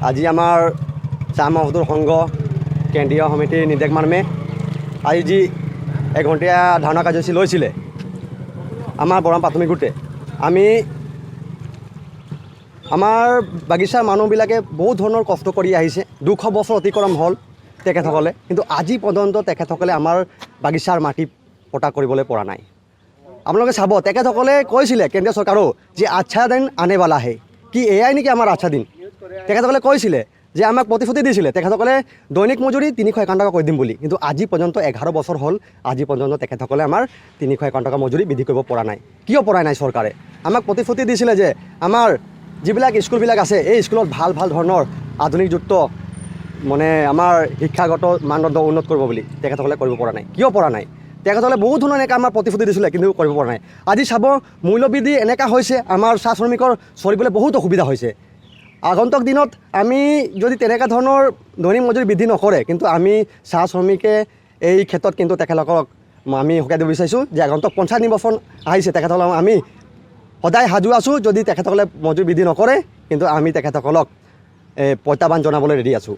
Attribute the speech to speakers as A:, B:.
A: আজি আমাৰ চাহ মজদুৰ সংঘ কেন্দ্ৰীয় সমিতিৰ নিৰ্দেশ মৰ্মে আজি যি এঘণ্টীয়া ধাৰণা কাৰ্যসূচী লৈছিলে আমাৰ বৰম প্ৰাথমিক গোটে আমি আমাৰ বাগিচাৰ মানুহবিলাকে বহুত ধৰণৰ কষ্ট কৰি আহিছে 200 বছৰ অতিক্ৰম হ'ল তেখেতসকলে কিন্তু আজি পৰ্যন্ত তেখেতসকলে আমাৰ বাগিচাৰ মাটি পটা কৰিবলৈ পৰা নাই। আপোনালোকে চাব তেখেতসকলে কৈছিলে কেন্দ্ৰীয় চৰকাৰো যে আচ্ছা দিন আনেৱালা হে কি এয়াই নেকি আমাৰ আচ্ছা দিন। তেখেতসকলে কৈছিলে যে আমাক প্ৰতিশ্ৰুতি দিছিলে তেখেতসকলে দৈনিক মজুৰি 351 টকা কৰি দিম বুলি কিন্তু আজি পৰ্যন্ত 11 বছৰ হ'ল আজি পৰ্যন্ত তেখেতসকলে আমাৰ 351 টকা মজুৰি বৃদ্ধি কৰিব পৰা নাই। কিয় পৰা নাই চৰকাৰে? আমাক প্ৰতিশ্ৰুতি দিছিলে যে আমাৰ যিবিলাক স্কুলবিলাক আছে এই স্কুলত ভাল ভাল ধৰণৰ আধুনিকযুক্ত মানে আমাৰ শিক্ষাগত মানদণ্ড উন্নত কৰিব বুলি তেখেতসকলে কৰিব পৰা নাই। কিয় পৰা নাই? তেখেতসকলে বহুত ধৰণৰ এনেকৈ আমাৰ প্ৰতিশ্ৰুতি দিছিলে কিন্তু কৰিব পৰা নাই। আজি চাব মূল্যবৃদ্ধি এনেকুৱা হৈছে আমাৰ চাহ শ্ৰমিকৰ চলিবলৈ বহুত অসুবিধা হৈছে। আগন্তুক দিনত আমি যদি তেনেকুৱা ধৰণৰ দৈনিক মজুৰি বৃদ্ধি নকৰে কিন্তু আমি চাহ শ্ৰমিকে এই ক্ষেত্ৰত কিন্তু তেখেতসকলক আমি সকাই দিব বিচাৰিছোঁ যে আগন্তুক পঞ্চায়ত নিৰ্বাচন আহিছে তেখেতসকলক আমি সদায় সাজু আছোঁ। যদি তেখেতসকলে মজুৰি বৃদ্ধি নকৰে কিন্তু আমি তেখেতসকলক প্ৰত্যাহ্বান জনাবলৈ ৰেডি আছোঁ।